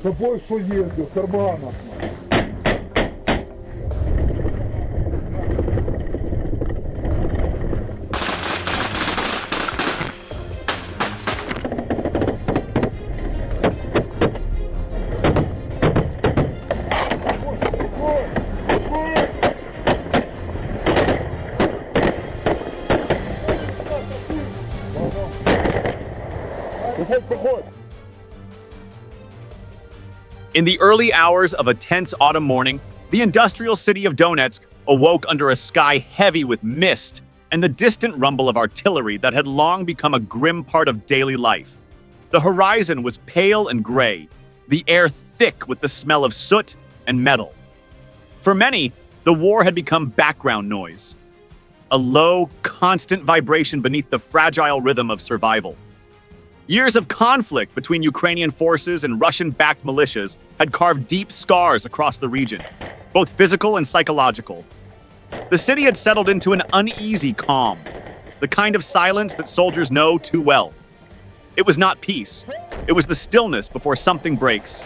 С собой что ездил, в карманах. In the early hours of a tense autumn morning, the industrial city of Donetsk awoke under a sky heavy with mist and the distant rumble of artillery that had long become a grim part of daily life. The horizon was pale and gray, the air thick with the smell of soot and metal. For many, the war had become background noise, a low, constant vibration beneath the fragile rhythm of survival. Years of conflict between Ukrainian forces and Russian-backed militias had carved deep scars across the region, both physical and psychological. The city had settled into an uneasy calm, the kind of silence that soldiers know too well. It was not peace. It was the stillness before something breaks.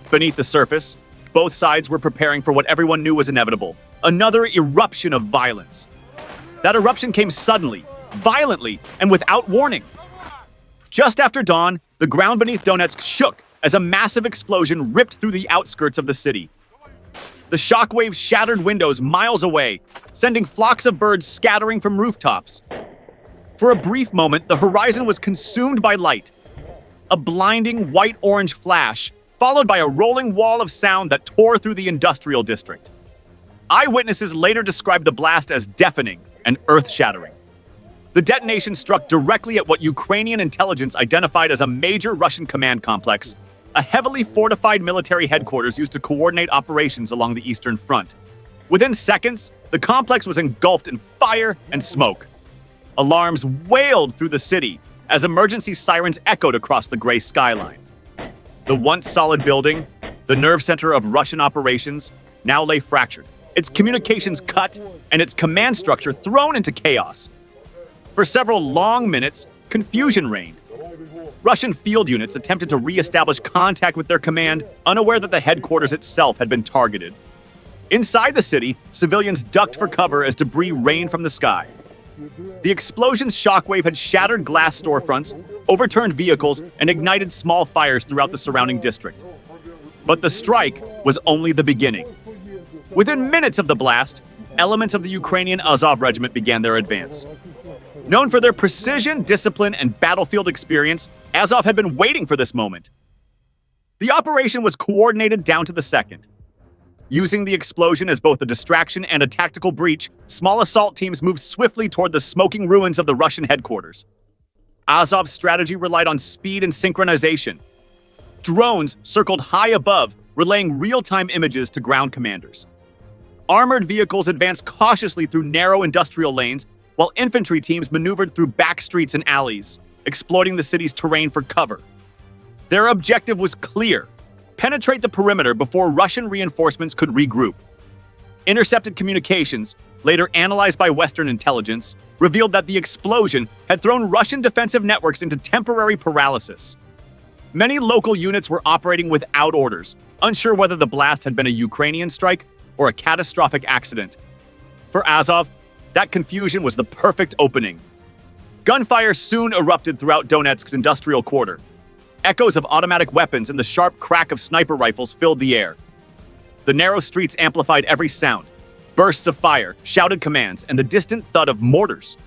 Beneath the surface, both sides were preparing for what everyone knew was inevitable, another eruption of violence. That eruption came suddenly, violently, and without warning. Just after dawn, the ground beneath Donetsk shook as a massive explosion ripped through the outskirts of the city. The shockwaves shattered windows miles away, sending flocks of birds scattering from rooftops. For a brief moment, the horizon was consumed by light. A blinding white-orange flash, followed by a rolling wall of sound that tore through the industrial district. Eyewitnesses later described the blast as deafening and earth-shattering. The detonation struck directly at what Ukrainian intelligence identified as a major Russian command complex, a heavily fortified military headquarters used to coordinate operations along the Eastern Front. Within seconds, the complex was engulfed in fire and smoke. Alarms wailed through the city as emergency sirens echoed across the gray skyline. The once solid building, the nerve center of Russian operations, now lay fractured, its communications cut, and its command structure thrown into chaos. For several long minutes, confusion reigned. Russian field units attempted to re-establish contact with their command, unaware that the headquarters itself had been targeted. Inside the city, civilians ducked for cover as debris rained from the sky. The explosion's shockwave had shattered glass storefronts, overturned vehicles, and ignited small fires throughout the surrounding district. But the strike was only the beginning. Within minutes of the blast, elements of the Ukrainian Azov Regiment began their advance. Known for their precision, discipline, and battlefield experience, Azov had been waiting for this moment. The operation was coordinated down to the second. Using the explosion as both a distraction and a tactical breach, small assault teams moved swiftly toward the smoking ruins of the Russian headquarters. Azov's strategy relied on speed and synchronization. Drones circled high above, relaying real-time images to ground commanders. Armored vehicles advanced cautiously through narrow industrial lanes, while infantry teams maneuvered through back streets and alleys, exploiting the city's terrain for cover. Their objective was clear: penetrate the perimeter before Russian reinforcements could regroup. Intercepted communications, later analyzed by Western intelligence, revealed that the explosion had thrown Russian defensive networks into temporary paralysis. Many local units were operating without orders, unsure whether the blast had been a Ukrainian strike or a catastrophic accident. For Azov, that confusion was the perfect opening. Gunfire soon erupted throughout Donetsk's industrial quarter. Echoes of automatic weapons and the sharp crack of sniper rifles filled the air. The narrow streets amplified every sound: bursts of fire, shouted commands, and the distant thud of mortars.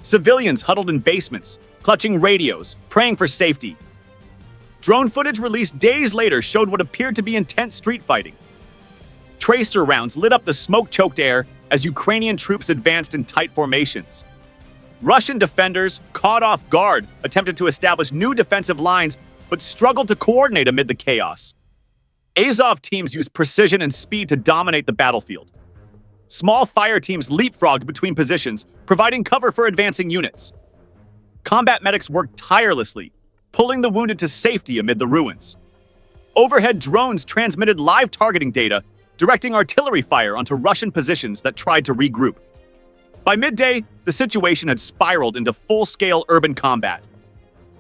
Civilians huddled in basements, clutching radios, praying for safety. Drone footage released days later showed what appeared to be intense street fighting. Tracer rounds lit up the smoke-choked air as Ukrainian troops advanced in tight formations. Russian defenders, caught off guard, attempted to establish new defensive lines, but struggled to coordinate amid the chaos. Azov teams used precision and speed to dominate the battlefield. Small fire teams leapfrogged between positions, providing cover for advancing units. Combat medics worked tirelessly, pulling the wounded to safety amid the ruins. Overhead drones transmitted live targeting data, directing artillery fire onto Russian positions that tried to regroup. By midday, the situation had spiraled into full-scale urban combat.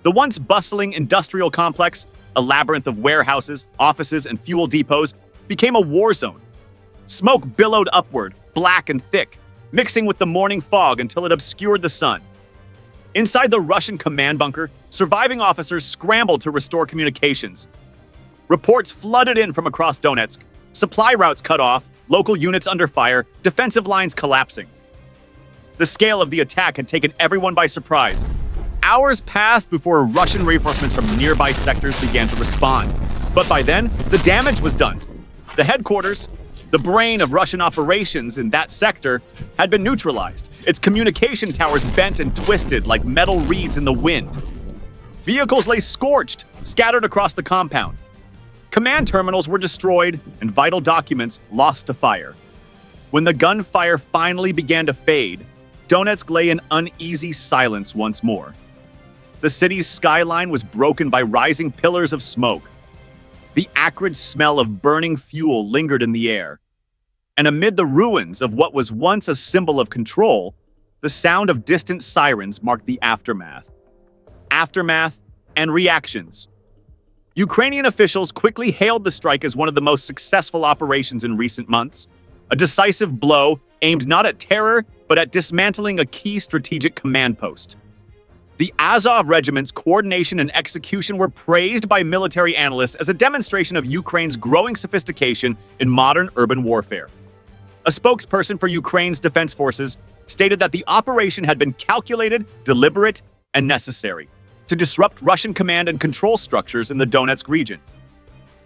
The once bustling industrial complex, a labyrinth of warehouses, offices, and fuel depots, became a war zone. Smoke billowed upward, black and thick, mixing with the morning fog until it obscured the sun. Inside the Russian command bunker, surviving officers scrambled to restore communications. Reports flooded in from across Donetsk, supply routes cut off, local units under fire, defensive lines collapsing. The scale of the attack had taken everyone by surprise. Hours passed before Russian reinforcements from nearby sectors began to respond. But by then, the damage was done. The headquarters, the brain of Russian operations in that sector, had been neutralized. Its communication towers bent and twisted like metal reeds in the wind. Vehicles lay scorched, scattered across the compound. Command terminals were destroyed and vital documents lost to fire. When the gunfire finally began to fade, Donetsk lay in uneasy silence once more. The city's skyline was broken by rising pillars of smoke. The acrid smell of burning fuel lingered in the air. And amid the ruins of what was once a symbol of control, the sound of distant sirens marked the aftermath. Aftermath and reactions. Ukrainian officials quickly hailed the strike as one of the most successful operations in recent months, a decisive blow aimed not at terror, but at dismantling a key strategic command post. The Azov regiment's coordination and execution were praised by military analysts as a demonstration of Ukraine's growing sophistication in modern urban warfare. A spokesperson for Ukraine's defense forces stated that the operation had been calculated, deliberate, and necessary to disrupt Russian command and control structures in the Donetsk region.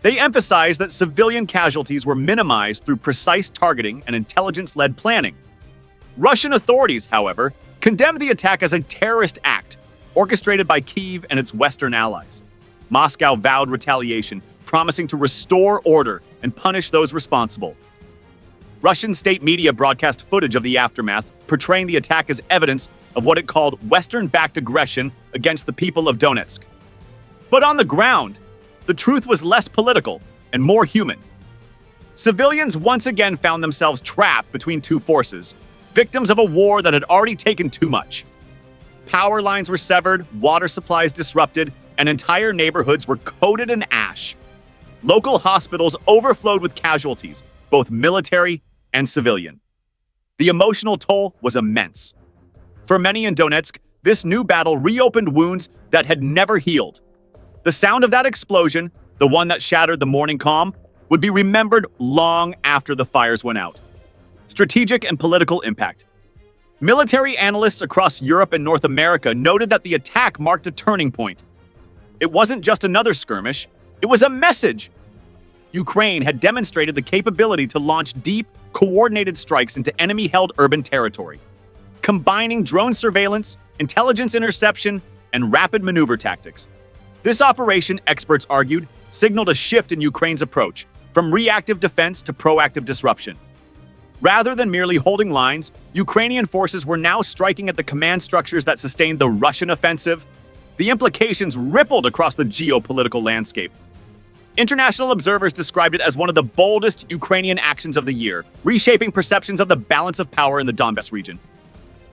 They emphasized that civilian casualties were minimized through precise targeting and intelligence-led planning. Russian authorities, however, condemned the attack as a terrorist act orchestrated by Kyiv and its Western allies. Moscow vowed retaliation, promising to restore order and punish those responsible. Russian state media broadcast footage of the aftermath, portraying the attack as evidence of what it called Western-backed aggression against the people of Donetsk. But on the ground, the truth was less political and more human. Civilians once again found themselves trapped between two forces, victims of a war that had already taken too much. Power lines were severed, water supplies disrupted, and entire neighborhoods were coated in ash. Local hospitals overflowed with casualties, both military and civilian. The emotional toll was immense. For many in Donetsk, this new battle reopened wounds that had never healed. The sound of that explosion, the one that shattered the morning calm, would be remembered long after the fires went out. Strategic and political impact. Military analysts across Europe and North America noted that the attack marked a turning point. It wasn't just another skirmish, it was a message. Ukraine had demonstrated the capability to launch deep, coordinated strikes into enemy-held urban territory, combining drone surveillance, intelligence interception, and rapid maneuver tactics. This operation, experts argued, signaled a shift in Ukraine's approach, from reactive defense to proactive disruption. Rather than merely holding lines, Ukrainian forces were now striking at the command structures that sustained the Russian offensive. The implications rippled across the geopolitical landscape. International observers described it as one of the boldest Ukrainian actions of the year, reshaping perceptions of the balance of power in the Donbas region.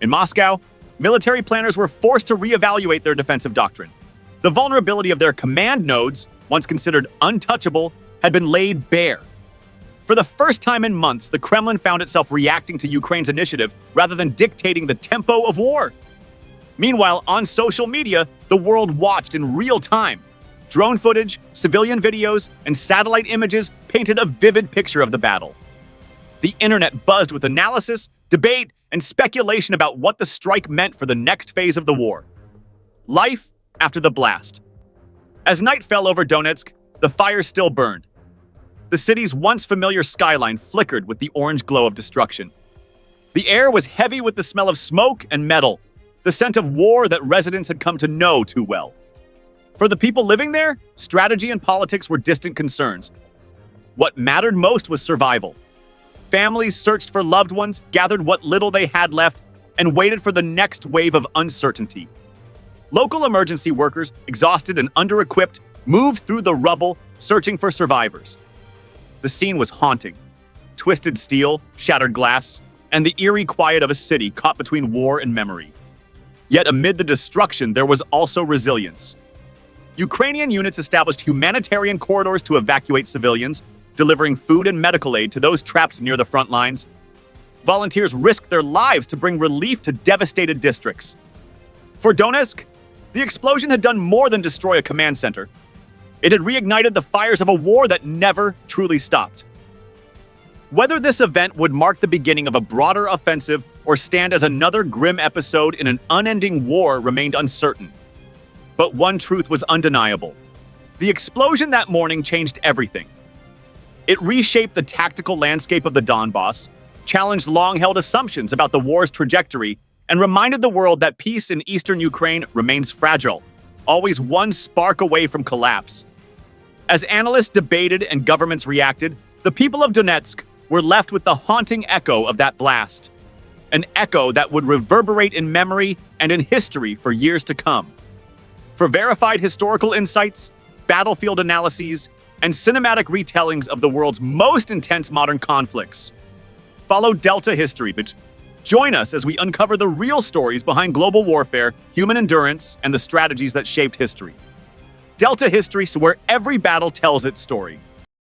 In Moscow, military planners were forced to reevaluate their defensive doctrine. The vulnerability of their command nodes, once considered untouchable, had been laid bare. For the first time in months, the Kremlin found itself reacting to Ukraine's initiative rather than dictating the tempo of war. Meanwhile, on social media, the world watched in real time. Drone footage, civilian videos, and satellite images painted a vivid picture of the battle. The internet buzzed with analysis, debate, and speculation about what the strike meant for the next phase of the war. Life after the blast. As night fell over Donetsk, the fire still burned. The city's once familiar skyline flickered with the orange glow of destruction. The air was heavy with the smell of smoke and metal, the scent of war that residents had come to know too well. For the people living there, strategy and politics were distant concerns. What mattered most was survival. Families searched for loved ones, gathered what little they had left, and waited for the next wave of uncertainty. Local emergency workers, exhausted and under-equipped, moved through the rubble, searching for survivors. The scene was haunting. Twisted steel, shattered glass, and the eerie quiet of a city caught between war and memory. Yet amid the destruction, there was also resilience. Ukrainian units established humanitarian corridors to evacuate civilians, delivering food and medical aid to those trapped near the front lines. Volunteers risked their lives to bring relief to devastated districts. For Donetsk, the explosion had done more than destroy a command center. It had reignited the fires of a war that never truly stopped. Whether this event would mark the beginning of a broader offensive or stand as another grim episode in an unending war remained uncertain. But one truth was undeniable. The explosion that morning changed everything. It reshaped the tactical landscape of the Donbass, challenged long-held assumptions about the war's trajectory, and reminded the world that peace in eastern Ukraine remains fragile, always one spark away from collapse. As analysts debated and governments reacted, the people of Donetsk were left with the haunting echo of that blast, an echo that would reverberate in memory and in history for years to come. For verified historical insights, battlefield analyses, and cinematic retellings of the world's most intense modern conflicts, follow Delta History. But join us as we uncover the real stories behind global warfare, human endurance, and the strategies that shaped history. Delta History, so where every battle tells its story.